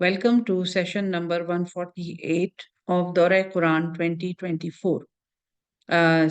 Welcome to session number 148 of Dora Quran 2024.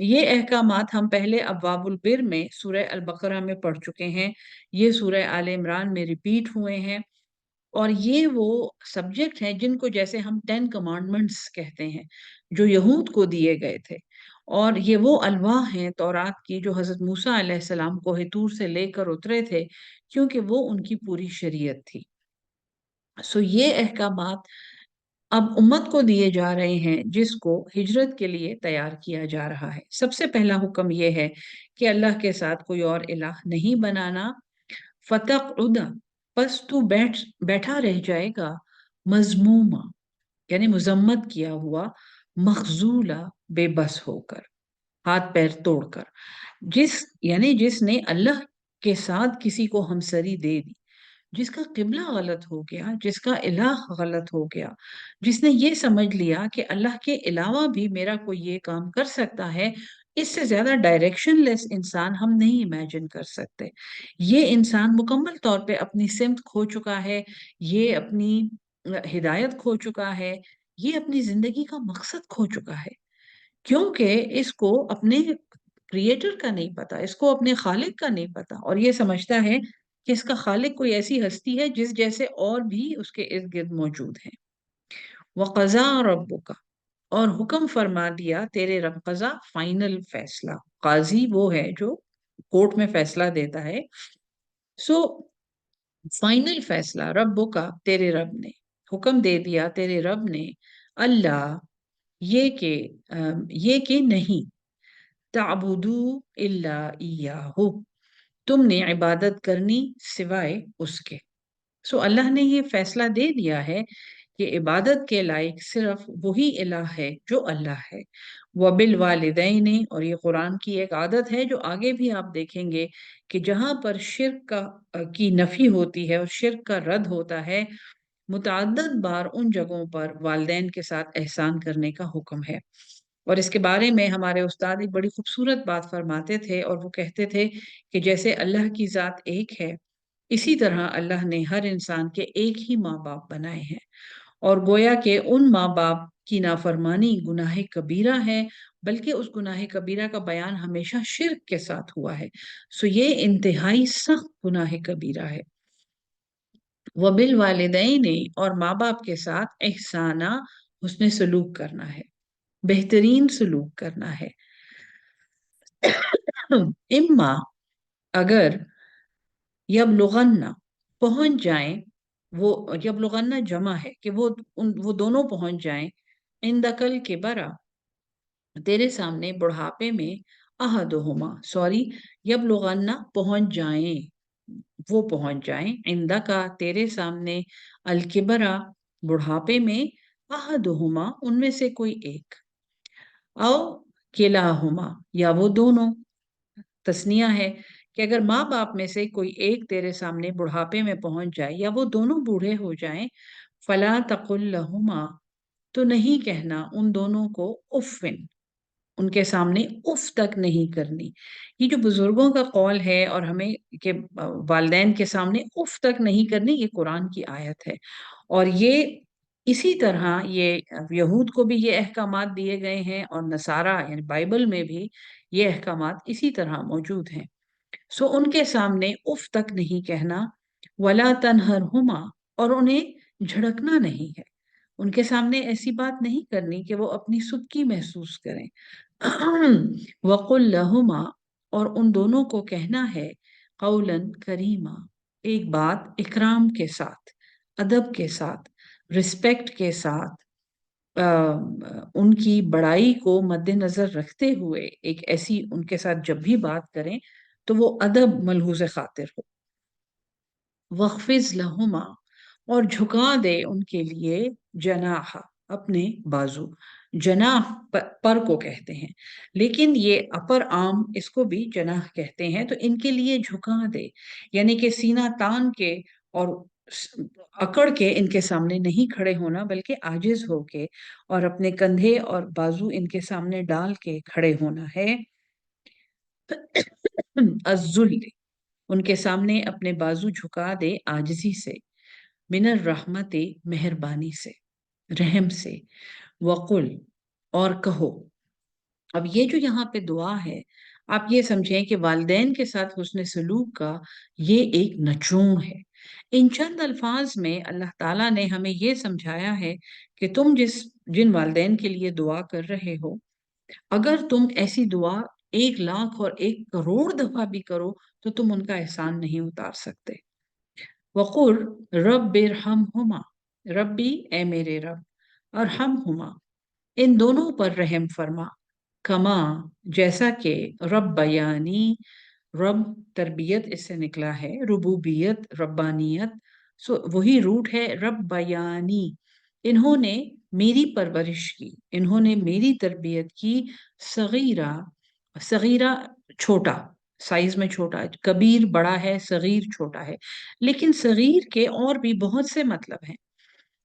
یہ احکامات ہم پہلے ابواب البر میں سورہ البقرہ میں پڑھ چکے ہیں، یہ سورہ آل عمران میں ریپیٹ ہوئے ہیں، اور یہ وہ سبجیکٹ ہیں جن کو جیسے ہم 10 کمانڈمنٹس کہتے ہیں جو یہود کو دیے گئے تھے، اور یہ وہ الواح ہیں تورات کی جو حضرت موسیٰ علیہ السلام کوہ طور سے لے کر اترے تھے، کیونکہ وہ ان کی پوری شریعت تھی۔ یہ احکامات اب امت کو دیے جا رہے ہیں جس کو ہجرت کے لیے تیار کیا جا رہا ہے۔ سب سے پہلا حکم یہ ہے کہ اللہ کے ساتھ کوئی اور الہ نہیں بنانا۔ فَتَقْعُدَ، پس تو بیٹھا رہ جائے گا، مذموما یعنی مذمت کیا ہوا، مخذولا بے بس ہو کر، ہاتھ پیر توڑ کر، جس نے اللہ کے ساتھ کسی کو ہمسری دے دی، جس کا قبلہ غلط ہو گیا، جس کا الہ غلط ہو گیا، جس نے یہ سمجھ لیا کہ اللہ کے علاوہ بھی میرا کوئی یہ کام کر سکتا ہے، اس سے زیادہ ڈائریکشن لیس انسان ہم نہیں امیجن کر سکتے۔ یہ انسان مکمل طور پہ اپنی سمت کھو چکا ہے، یہ اپنی ہدایت کھو چکا ہے، یہ اپنی زندگی کا مقصد کھو چکا ہے، کیونکہ اس کو اپنے کریٹر کا نہیں پتا، اس کو اپنے خالق کا نہیں پتا، اور یہ سمجھتا ہے کہ اس کا خالق کوئی ایسی ہستی ہے جس جیسے اور بھی اس کے ارد گرد موجود ہیں۔ وَقَضَىٰ رَبُّكَ، اور حکم فرما دیا تیرے رب، قضا فائنل فیصلہ، قاضی وہ ہے جو کورٹ میں فیصلہ دیتا ہے، فائنل فیصلہ ربو کا، تیرے رب نے حکم دے دیا، تیرے رب نے، اللہ یہ کہ نہیں، تعبدو الا ایاہو، تم نے عبادت کرنی سوائے اس کے۔ اللہ نے یہ فیصلہ دے دیا ہے کہ عبادت کے لائق صرف وہی الہ ہے جو اللہ ہے۔ وَبِالْوَالِدَيْنِ، اور یہ قرآن کی ایک عادت ہے جو آگے بھی آپ دیکھیں گے کہ جہاں پر شرک کی نفی ہوتی ہے اور شرک کا رد ہوتا ہے، متعدد بار ان جگہوں پر والدین کے ساتھ احسان کرنے کا حکم ہے۔ اور اس کے بارے میں ہمارے استاد ایک بڑی خوبصورت بات فرماتے تھے، اور وہ کہتے تھے کہ جیسے اللہ کی ذات ایک ہے، اسی طرح اللہ نے ہر انسان کے ایک ہی ماں باپ بنائے ہیں، اور گویا کہ ان ماں باپ کی نافرمانی گناہ کبیرہ ہے، بلکہ اس گناہ کبیرہ کا بیان ہمیشہ شرک کے ساتھ ہوا ہے۔ یہ انتہائی سخت گناہ کبیرہ ہے۔ وَبِالْوَالِدَيْنِ، اور ماں باپ کے ساتھ احسانہ، حسن سلوک کرنا ہے، بہترین سلوک کرنا ہے۔ اما، اگر، یبلغن، پہنچ جائیں، وہ یبلغن جمع ہے کہ وہ دونوں پہنچ جائیں، عندکل کبرا، تیرے سامنے بڑھاپے میں، احدہما، یبلغن پہنچ جائیں، وہ پہنچ جائیں، عندکا تیرے سامنے، الکبرا بڑھاپے میں، احدہما ان میں سے کوئی ایک، او کلاہما یا وہ دونوں، تسنیہ ہے کہ اگر ماں باپ میں سے کوئی ایک تیرے سامنے بڑھاپے میں پہنچ جائے یا وہ دونوں بوڑھے ہو جائیں، فلا تقل لہما، تو نہیں کہنا ان دونوں کو، افن، ان کے سامنے اف تک نہیں کرنی۔ یہ جو بزرگوں کا قول ہے اور ہمیں کہ والدین کے سامنے اف تک نہیں کرنی، یہ قرآن کی آیت ہے، اور یہ اسی طرح یہ یہود کو بھی یہ احکامات دیے گئے ہیں، اور نصارہ یعنی بائبل میں بھی یہ احکامات اسی طرح موجود ہیں۔ ان کے سامنے اف تک نہیں کہنا، ولا تنہرہما، اور انہیں جھڑکنا نہیں ہے، ان کے سامنے ایسی بات نہیں کرنی کہ وہ اپنی سبکی محسوس کریں۔ وَقُلْ لَهُمَا، اور ان دونوں کو کہنا ہے، قولاً کریما، ایک بات اکرام کے ساتھ، ادب کے ساتھ، رسپیکٹ کے ساتھ، ان کی بڑائی کو مد نظر رکھتے ہوئے ایک ایسی ان کے ساتھ جب بھی بات کریں تو وہ ادب ملحوظ خاطر ہو۔ وَخْفِضْ لَهُمَا، اور جھکا دے ان کے لیے، جناح، اپنے بازو، جناح پر کو کہتے ہیں، لیکن یہ اپر آرم اس کو بھی جناح کہتے ہیں، تو ان کے لیے جھکا دے، یعنی کہ سینہ تان کے اور اکڑ کے ان کے سامنے نہیں کھڑے ہونا، بلکہ عاجز ہو کے اور اپنے کندھے اور بازو ان کے سامنے ڈال کے کھڑے ہونا ہے۔ الذل، ان کے سامنے اپنے بازو جھکا دے عاجزی سے، من الرحمت، مہربانی سے، رحم سے، وقل، اور کہو، اب یہ جو یہاں پہ دعا ہے، آپ یہ سمجھیں کہ والدین کے ساتھ حسن سلوک کا یہ ایک نچوڑ ہے۔ ان چند الفاظ میں اللہ تعالیٰ نے ہمیں یہ سمجھایا ہے کہ تم جن والدین کے لیے دعا کر رہے ہو، اگر تم ایسی دعا 1,00,000 اور 1,00,00,000 دفعہ بھی کرو تو تم ان کا احسان نہیں اتار سکتے۔ وقر رب ارحمہما، ربی اے میرے رب، ارحمہما ان دونوں پر رحم فرما، کما جیسا کہ رب بیانی، رب تربیت اس سے نکلا ہے، ربوبیت ربانیت، سو وہی روٹ ہے رب بیانی، انہوں نے میری پرورش کی، انہوں نے میری تربیت کی، صغیرہ، صغیرہ چھوٹا، سائز میں چھوٹا، کبیر بڑا ہے، صغیر چھوٹا ہے، لیکن صغیر کے اور بھی بہت سے مطلب ہیں۔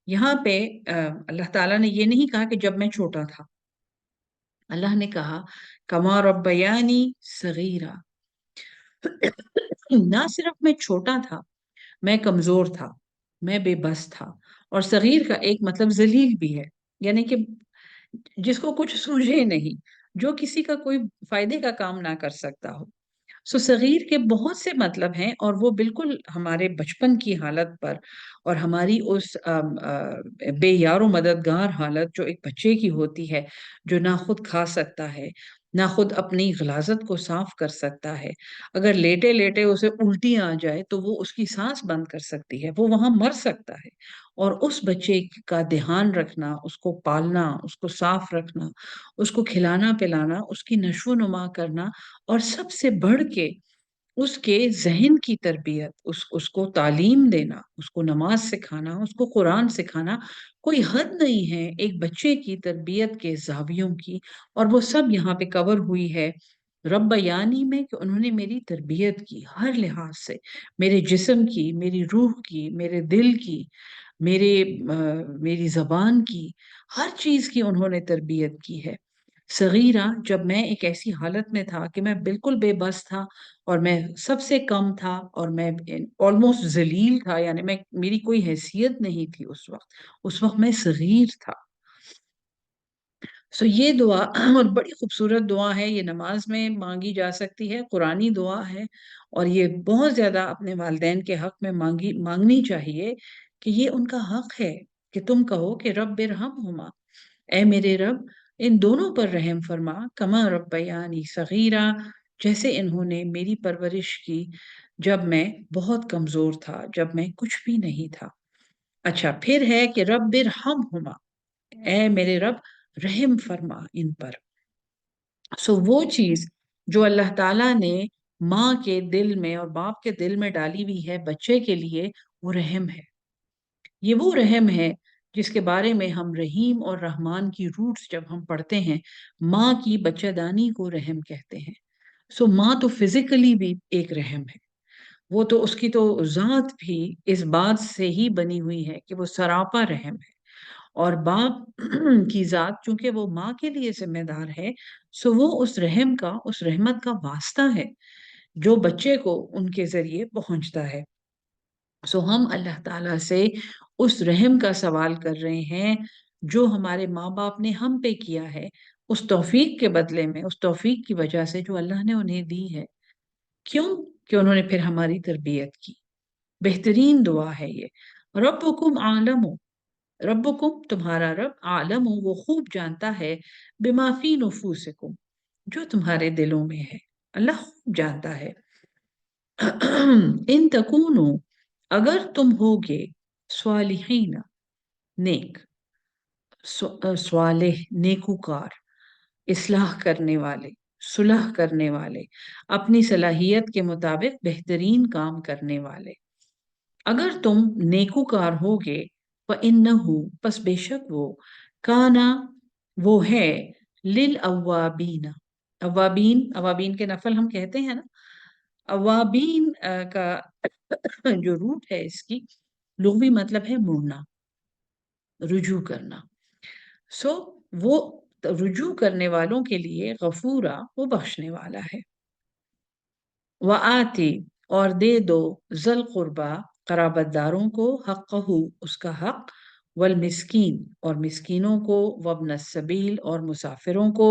یہاں پہ اللہ تعالیٰ نے یہ نہیں کہا کہ جب میں چھوٹا تھا، اللہ نے کہا کما ربیانی صغیرہ، نہ صرف میں چھوٹا تھا، میں کمزور تھا، میں بے بس تھا، اور صغیر کا ایک مطلب ذلیل بھی ہے، یعنی کہ جس کو کچھ سوجھے نہیں، جو کسی کا کوئی فائدے کا کام نہ کر سکتا ہو۔ سو صغیر کے بہت سے مطلب ہیں، اور وہ بالکل ہمارے بچپن کی حالت پر اور ہماری اس بے یار و مددگار حالت جو ایک بچے کی ہوتی ہے، جو نہ خود کھا سکتا ہے، نہ خود اپنی غلاظت کو صاف کر سکتا ہے، اگر لیٹے لیٹے اسے الٹی آ جائے تو وہ اس کی سانس بند کر سکتی ہے، وہ وہاں مر سکتا ہے، اور اس بچے کا دھیان رکھنا، اس کو پالنا، اس کو صاف رکھنا، اس کو کھلانا پلانا، اس کی نشو و نما کرنا، اور سب سے بڑھ کے اس کے ذہن کی تربیت، اس کو تعلیم دینا، اس کو نماز سکھانا، اس کو قرآن سکھانا، کوئی حد نہیں ہے ایک بچے کی تربیت کے زاویوں کی، اور وہ سب یہاں پہ کور ہوئی ہے رب یعنی میں، کہ انہوں نے میری تربیت کی ہر لحاظ سے، میرے جسم کی، میری روح کی، میرے دل کی، میری زبان کی، ہر چیز کی انہوں نے تربیت کی ہے۔ صغیرہ جب میں ایک ایسی حالت میں تھا کہ میں بالکل بے بس تھا، اور میں سب سے کم تھا، اور میں آلموسٹ ذلیل تھا، یعنی میری کوئی حیثیت نہیں تھی اس وقت میں صغیر تھا۔ سو یہ دعا اور بڑی خوبصورت دعا ہے، یہ نماز میں مانگی جا سکتی ہے، قرآنی دعا ہے، اور یہ بہت زیادہ اپنے والدین کے حق میں مانگنی چاہیے، کہ یہ ان کا حق ہے کہ تم کہو کہ رب ارحمہما، اے میرے رب ان دونوں پر رحم فرما، کما ربیانی صغیرہ جیسے انہوں نے میری پرورش کی جب میں بہت کمزور تھا، جب میں کچھ بھی نہیں تھا۔ اچھا پھر ہے کہ رب ارحمہما، اے میرے رب رحم فرما ان پر۔ سو وہ چیز جو اللہ تعالیٰ نے ماں کے دل میں اور باپ کے دل میں ڈالی ہوئی ہے بچے کے لیے، وہ رحم ہے، یہ وہ رحم ہے جس کے بارے میں ہم رحیم اور رحمان کی روٹس جب ہم پڑھتے ہیں، ماں کی بچہ دانی کو رحم کہتے ہیں۔ سو ماں تو فزیکلی بھی ایک رحم ہے، وہ تو اس کی تو ذات بھی اس بات سے ہی بنی ہوئی ہے کہ وہ سراپا رحم ہے، اور باپ کی ذات چونکہ وہ ماں کے لیے ذمہ دار ہے، سو وہ اس رحم کا، اس رحمت کا واسطہ ہے جو بچے کو ان کے ذریعے پہنچتا ہے۔ سو ہم اللہ تعالیٰ سے اس رحم کا سوال کر رہے ہیں جو ہمارے ماں باپ نے ہم پہ کیا ہے، اس توفیق کے بدلے میں، اس توفیق کی وجہ سے جو اللہ نے انہیں دی ہے۔ کیوں؟ کہ انہوں نے پھر ہماری تربیت کی۔ بہترین دعا ہے یہ، ربکم عالم، ربکم تمہارا رب، عالم وہ خوب جانتا ہے، بما فی نفوسکم جو تمہارے دلوں میں ہے، اللہ خوب جانتا ہے۔ ان تکونو اگر تم ہوگے، صالحین نیک، صالح نیکوکار، اصلاح کرنے والے، صلح کرنے والے، اپنی صلاحیت کے مطابق بہترین کام کرنے والے، اگر تم نیکوکار ہوگے، فَإِنَّهُ پس بے شک وہ، کانا وہ ہے، للأوابین، اوابین، اوابین کے نفل ہم کہتے ہیں نا، اوابین کا جو روٹ ہے اس کی لغوی مطلب ہے مڑنا، رجوع کرنا۔ سو وہ رجوع کرنے والوں کے لیے غفورا وہ بخشنے والا ہے۔ وآتی اور دے دو، ذل قربا قرابت داروں کو، حقہ اس کا حق، والمسکین اور مسکینوں کو، وابن السبیل اور مسافروں کو،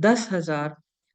10,000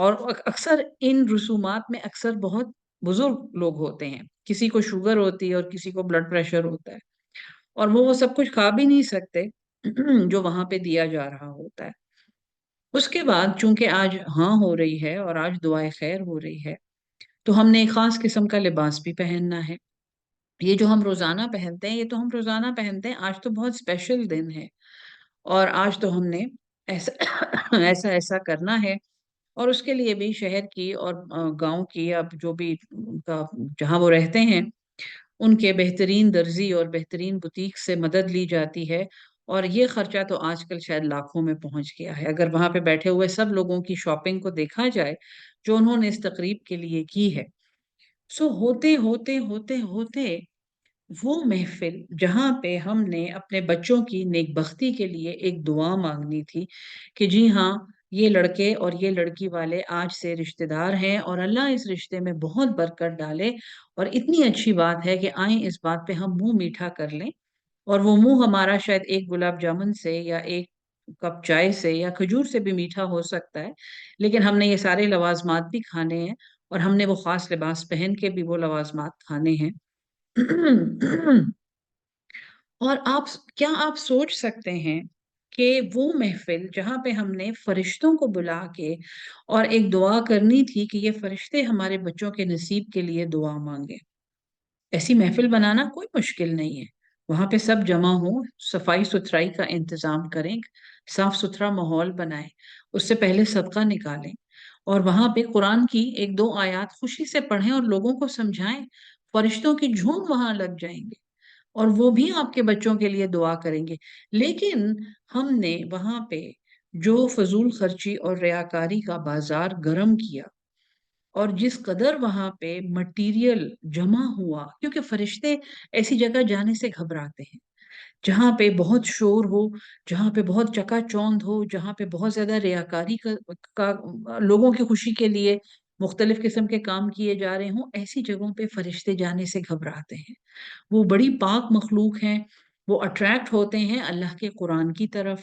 اور اکثر ان رسومات میں اکثر بہت بزرگ لوگ ہوتے ہیں، کسی کو شوگر ہوتی ہے اور کسی کو بلڈ پریشر ہوتا ہے، اور وہ سب کچھ کھا بھی نہیں سکتے جو وہاں پہ دیا جا رہا ہوتا ہے۔ اس کے بعد چونکہ آج ہاں ہو رہی ہے اور آج دعائے خیر ہو رہی ہے، تو ہم نے ایک خاص قسم کا لباس بھی پہننا ہے۔ یہ جو ہم روزانہ پہنتے ہیں، یہ تو ہم روزانہ پہنتے ہیں، آج تو بہت اسپیشل دن ہے، اور آج تو ہم نے ایسا ایسا ایسا کرنا ہے۔ اور اس کے لیے بھی شہر کی اور گاؤں کی، اب جو بھی ان کا جہاں وہ رہتے ہیں، ان کے بہترین درزی اور بہترین بوتیک سے مدد لی جاتی ہے۔ اور یہ خرچہ تو آج کل شاید لاکھوں میں پہنچ گیا ہے، اگر وہاں پہ بیٹھے ہوئے سب لوگوں کی شاپنگ کو دیکھا جائے جو انہوں نے اس تقریب کے لیے کی ہے۔ سو ہوتے ہوتے ہوتے ہوتے وہ محفل جہاں پہ ہم نے اپنے بچوں کی نیک بختی کے لیے ایک دعا مانگنی تھی کہ جی ہاں، یہ لڑکے اور یہ لڑکی والے آج سے رشتہ دار ہیں، اور اللہ اس رشتے میں بہت برکت ڈالے، اور اتنی اچھی بات ہے کہ آئیں اس بات پہ ہم منہ میٹھا کر لیں۔ اور وہ منہ ہمارا شاید ایک گلاب جامن سے یا ایک کپ چائے سے یا کھجور سے بھی میٹھا ہو سکتا ہے، لیکن ہم نے یہ سارے لوازمات بھی کھانے ہیں، اور ہم نے وہ خاص لباس پہن کے بھی وہ لوازمات کھانے ہیں۔ اور کیا آپ سوچ سکتے ہیں کہ وہ محفل جہاں پہ ہم نے فرشتوں کو بلا کے اور ایک دعا کرنی تھی کہ یہ فرشتے ہمارے بچوں کے نصیب کے لیے دعا مانگے، ایسی محفل بنانا کوئی مشکل نہیں ہے۔ وہاں پہ سب جمع ہوں، صفائی ستھرائی کا انتظام کریں، صاف ستھرا ماحول بنائیں، اس سے پہلے صدقہ نکالیں، اور وہاں پہ قرآن کی ایک دو آیات خوشی سے پڑھیں اور لوگوں کو سمجھائیں۔ فرشتوں کی جھوم وہاں لگ جائیں گے، اور وہ بھی آپ کے بچوں کے لیے دعا کریں گے۔ لیکن ہم نے وہاں پہ جو فضول خرچی اور ریاکاری کا بازار گرم کیا، اور جس قدر وہاں پہ مٹیریل جمع ہوا، کیونکہ فرشتے ایسی جگہ جانے سے گھبراتے ہیں جہاں پہ بہت شور ہو، جہاں پہ بہت چکا چوند ہو، جہاں پہ بہت زیادہ ریاکاری لوگوں کی خوشی کے لیے مختلف قسم کے کام کیے جا رہے ہوں، ایسی جگہوں پہ فرشتے جانے سے گھبراتے ہیں۔ وہ بڑی پاک مخلوق ہیں، وہ اٹریکٹ ہوتے ہیں اللہ کے قرآن کی طرف،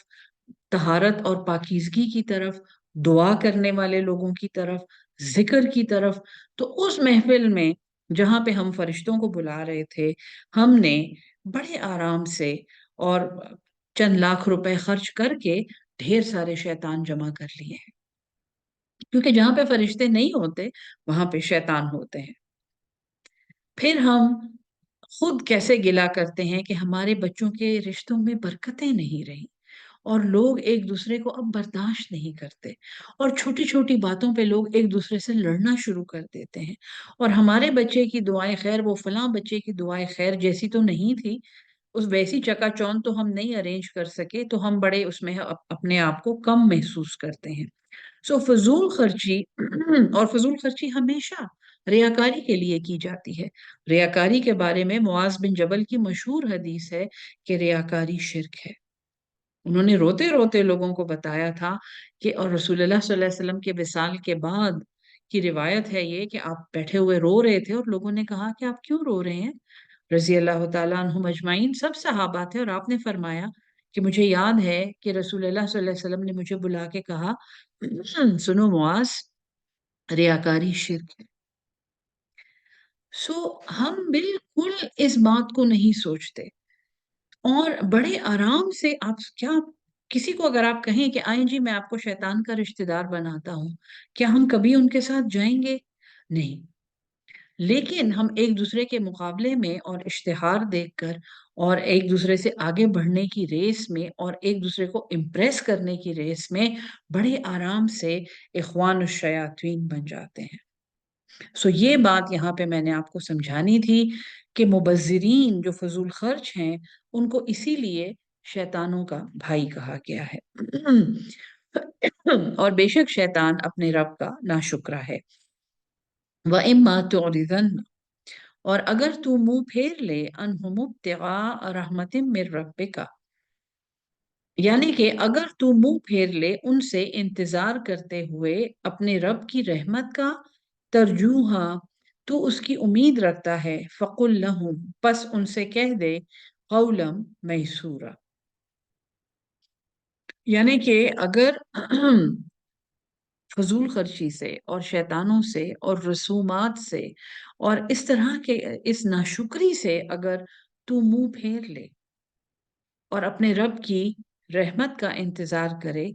طہارت اور پاکیزگی کی طرف، دعا کرنے والے لوگوں کی طرف، ذکر کی طرف۔ تو اس محفل میں جہاں پہ ہم فرشتوں کو بلا رہے تھے، ہم نے بڑے آرام سے اور چند لاکھ روپے خرچ کر کے ڈھیر سارے شیطان جمع کر لیے ہیں، کیونکہ جہاں پہ فرشتے نہیں ہوتے وہاں پہ شیطان ہوتے ہیں۔ پھر ہم خود کیسے گلا کرتے ہیں کہ ہمارے بچوں کے رشتوں میں برکتیں نہیں رہی، اور لوگ ایک دوسرے کو اب برداشت نہیں کرتے، اور چھوٹی چھوٹی باتوں پہ لوگ ایک دوسرے سے لڑنا شروع کر دیتے ہیں۔ اور ہمارے بچے کی دعائیں خیر وہ فلاں بچے کی دعائیں خیر جیسی تو نہیں تھی، اس ویسی چکا چوند تو ہم نہیں ارینج کر سکے، تو ہم بڑے اس میں اپنے آپ کو کم محسوس کرتے ہیں۔ سو فضول خرچی اور فضول خرچی ہمیشہ ریاکاری کے لیے کی جاتی ہے۔ ریاکاری کے بارے میں معاذ بن جبل کی مشہور حدیث ہے کہ ریاکاری شرک ہے۔ انہوں نے روتے روتے لوگوں کو بتایا تھا کہ، اور رسول اللہ صلی اللہ علیہ وسلم کے وصال کے بعد کی روایت ہے یہ کہ آپ بیٹھے ہوئے رو رہے تھے، اور لوگوں نے کہا کہ آپ کیوں رو رہے ہیں؟ رضی اللہ تعالیٰ عنہم اجمعین سب صحابہ تھے، اور آپ نے فرمایا کہ مجھے یاد ہے کہ رسول اللہ صلی اللہ علیہ وسلم نے مجھے بلا کے کہا، سنو معاذ، ریاکاری شرک ہے۔ سو ہم بالکل اس بات کو نہیں سوچتے، اور بڑے آرام سے آپ کیا، کسی کو اگر آپ کہیں کہ آئیں جی میں آپ کو شیطان کا رشتہ دار بناتا ہوں، کیا ہم کبھی ان کے ساتھ جائیں گے؟ نہیں۔ لیکن ہم ایک دوسرے کے مقابلے میں اور اشتہار دیکھ کر اور ایک دوسرے سے آگے بڑھنے کی ریس میں اور ایک دوسرے کو امپریس کرنے کی ریس میں بڑے آرام سے اخوان الشیاطین بن جاتے ہیں۔ سو یہ بات یہاں پہ میں نے آپ کو سمجھانی تھی کہ مبذرین جو فضول خرچ ہیں، ان کو اسی لیے شیطانوں کا بھائی کہا گیا ہے۔ اور بے شک شیطان اپنے رب کا ناشکرا ہے۔ وَإِمَّا تُعْرِضَنَّ، اور اگر تو منہ پھیر لے، انہم ابتغاء رحمت من ربک، یعنی کہ اگر تو منہ پھیر لے ان سے انتظار کرتے ہوئے اپنے رب کی رحمت کا، ترجوہا، تو اس کی امید رکھتا ہے، فقل لہم، پس ان سے کہہ دے، قولا میسورا، یعنی کہ اگر فضول خرچی سے اور شیطانوں سے اور رسومات سے اور اس طرح کے اس ناشکری سے اگر تو منہ پھیر لے اور اپنے رب کی رحمت کا انتظار کرے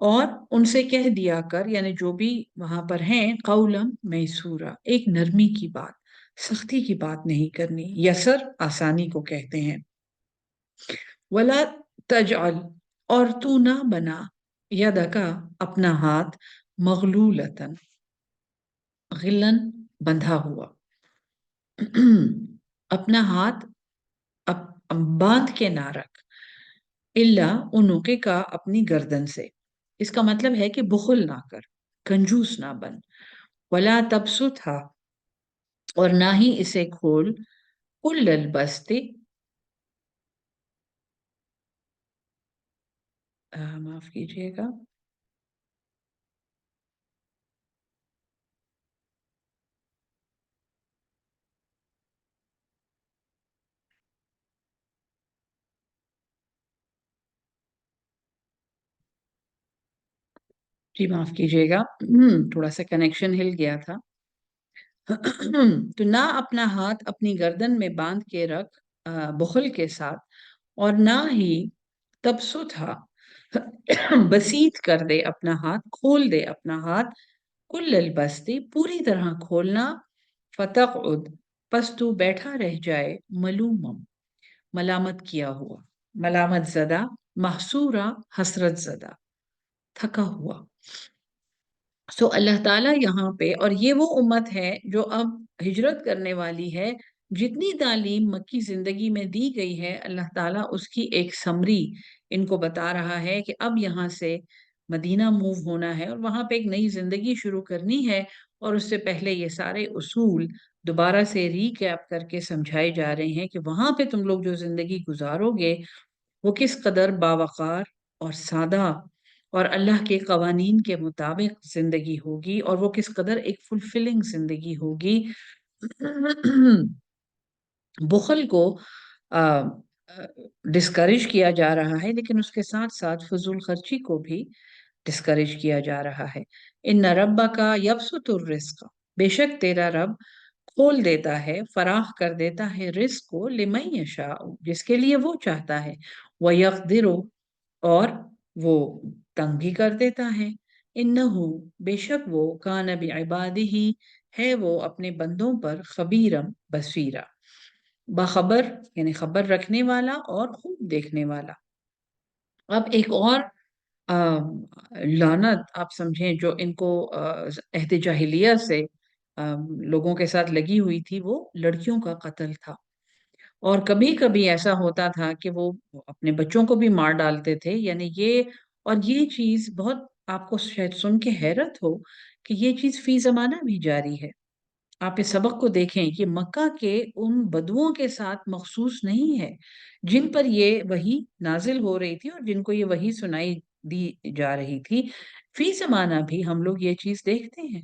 اور ان سے کہہ دیا کر، یعنی جو بھی وہاں پر ہیں، قولم میسورا، ایک نرمی کی بات، سختی کی بات نہیں کرنی، یسر آسانی کو کہتے ہیں، ولا تجعل، اور تو نہ بنا، یدکا اپنا ہاتھ، مغلولتن، غلن، بندھا ہوا، اپنا ہاتھ باندھ کے نہ رکھ، اللہ انوکے کا، اپنی گردن سے، اس کا مطلب ہے کہ بخل نہ کر، کنجوس نہ بن، ولا تبسطھا، اور نہ ہی اسے کھول، کل البسط، معاف کیجئے گا، جی معاف کیجئے گا، تھوڑا سا کنیکشن ہل گیا تھا۔ تو نہ اپنا ہاتھ اپنی گردن میں باندھ کے رکھ بخل کے ساتھ، اور نہ ہی تبسطھا، بسیط کر دے اپنا ہاتھ، کھول دے اپنا ہاتھ، کل البستی، پوری طرح کھولنا، فتقعد، پس تو بیٹھا رہ جائے، ملومم، ملامت کیا ہوا، ملامت زدہ، محسورہ، حسرت زدہ، تھکا ہوا۔ سو اللہ تعالیٰ یہاں پہ، اور یہ وہ امت ہے جو اب ہجرت کرنے والی ہے، جتنی تعلیم مکی زندگی میں دی گئی ہے، اللہ تعالیٰ اس کی ایک سمری ان کو بتا رہا ہے کہ اب یہاں سے مدینہ موو ہونا ہے اور وہاں پہ ایک نئی زندگی شروع کرنی ہے، اور اس سے پہلے یہ سارے اصول دوبارہ سے ریکیپ کر کے سمجھائے جا رہے ہیں کہ وہاں پہ تم لوگ جو زندگی گزارو گے وہ کس قدر باوقار اور سادہ اور اللہ کے قوانین کے مطابق زندگی ہوگی، اور وہ کس قدر ایک فلفلنگ زندگی ہوگی۔ بخل کو ڈسکریج کیا جا رہا ہے، لیکن اس کے ساتھ ساتھ فضول خرچی کو بھی ڈسکریج کیا جا رہا ہے۔ ان ربک یبسط الرزق، بے شک تیرا رب کھول دیتا ہے، فراخ کر دیتا ہے رزق کو، لمن یشاء، جس کے لیے وہ چاہتا ہے، وَيَقْدِرُ، اور وہ تنگ بھی کر دیتا ہے، انہو، بے شک وہ، کان بعبادہ، ہے وہ اپنے بندوں پر، خبیرم، بصیرہ، باخبر یعنی خبر رکھنے والا اور خوب دیکھنے والا۔ اب ایک اور لعنت آپ سمجھیں جو ان کو عہد جاہلیہ سے لوگوں کے ساتھ لگی ہوئی تھی، وہ لڑکیوں کا قتل تھا، اور کبھی کبھی ایسا ہوتا تھا کہ وہ اپنے بچوں کو بھی مار ڈالتے تھے، یعنی یہ، اور یہ چیز بہت، آپ کو شاید سن کے حیرت ہو کہ یہ چیز فی زمانہ بھی جاری ہے۔ آپ اس سبق کو دیکھیں، یہ مکہ کے ان بدوؤں کے ساتھ مخصوص نہیں ہے جن پر یہ وحی نازل ہو رہی تھی اور جن کو یہ وحی سنائی دی جا رہی تھی، فی زمانہ بھی ہم لوگ یہ چیز دیکھتے ہیں۔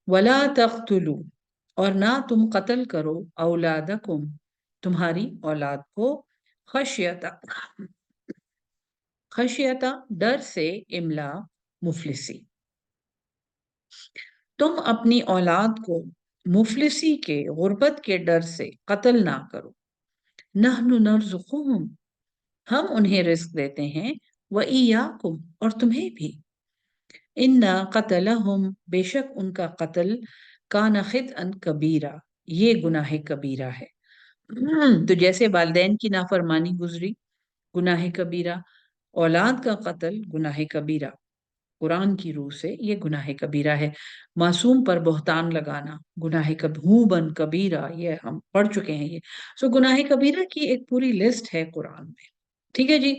وَلَا تَقْتُلُوا، اور نہ تم قتل کرو، اولادکم، تمہاری اولاد کو، خشیتا، خشیتا، ڈر سے، املا، مفلسی، تم اپنی اولاد کو مفلسی کے، غربت کے ڈر سے قتل نہ کرو، نحن نرزقہم، ہم انہیں رزق دیتے ہیں، وَإِيَّاكُمْ، اور تمہیں بھی، ان قتلہم، بے شک ان کا قتل، کان خطئا کبیرہ، یہ گناہ کبیرہ ہے۔ تو جیسے والدین کی نافرمانی گزری، گناہ کبیرہ، اولاد کا قتل گناہ کبیرہ، قرآن کی روح سے یہ گناہ کبیرہ ہے، معصوم پر بہتان لگانا گناہ بن کبیرہ، یہ ہم پڑھ چکے ہیں یہ۔ سو گناہ کبیرہ کی ایک پوری لسٹ ہے قرآن میں، ٹھیک ہے جی۔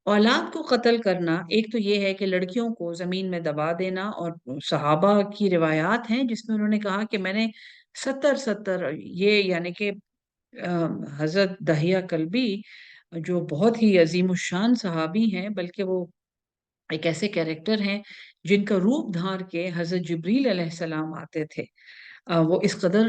اولاد کو قتل کرنا، ایک تو یہ ہے کہ لڑکیوں کو زمین میں دبا دینا، اور صحابہ کی روایات ہیں جس میں انہوں نے کہا کہ میں نے 70 یہ، یعنی کہ حضرت دہیہ کلبی جو بہت ہی عظیم الشان صحابی ہیں، بلکہ وہ ایک ایسے کیریکٹر ہیں جن کا روپ دھار کے حضرت جبریل علیہ السلام آتے تھے، وہ اس قدر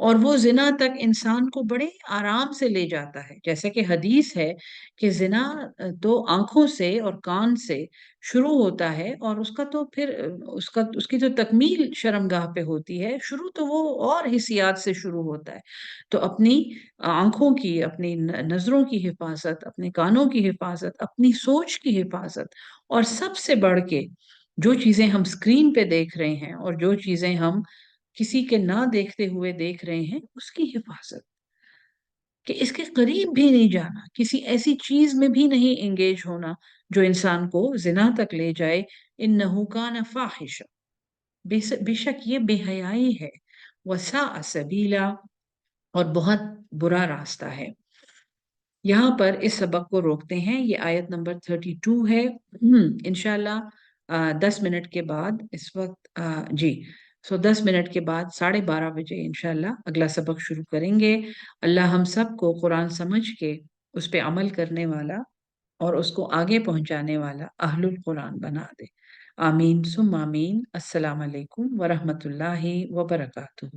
اور وہ زنا تک انسان کو بڑے آرام سے لے جاتا ہے. جیسے کہ حدیث ہے کہ زنا تو آنکھوں سے اور کان سے شروع ہوتا ہے، اور اس کا تو پھر اس کی جو تکمیل شرمگاہ پہ ہوتی ہے. شروع تو وہ اور حسیات سے شروع ہوتا ہے. تو اپنی آنکھوں کی، اپنی نظروں کی حفاظت، اپنے کانوں کی حفاظت، اپنی سوچ کی حفاظت، اور سب سے بڑھ کے جو چیزیں ہم اسکرین پہ دیکھ رہے ہیں اور جو چیزیں ہم کسی کے نہ دیکھتے ہوئے دیکھ رہے ہیں، اس کی حفاظت. کہ اس کے قریب بھی نہیں جانا، کسی ایسی چیز میں بھی نہیں انگیج ہونا جو انسان کو زنا تک لے جائے. انہ کان فاحشہ، بے شک یہ بے حیائی ہے. وساء سبیلا، اور بہت برا راستہ ہے. یہاں پر اس سبق کو روکتے ہیں. یہ آیت نمبر 32 ہے. انشاءاللہ 10 منٹ کے بعد، اس وقت جی 10 منٹ کے بعد 12:30 بجے انشاءاللہ اگلا سبق شروع کریں گے. اللہ ہم سب کو قرآن سمجھ کے اس پہ عمل کرنے والا اور اس کو آگے پہنچانے والا اہل القرآن بنا دے. آمین ثم آمین. السلام علیکم ورحمۃ اللہ وبرکاتہ.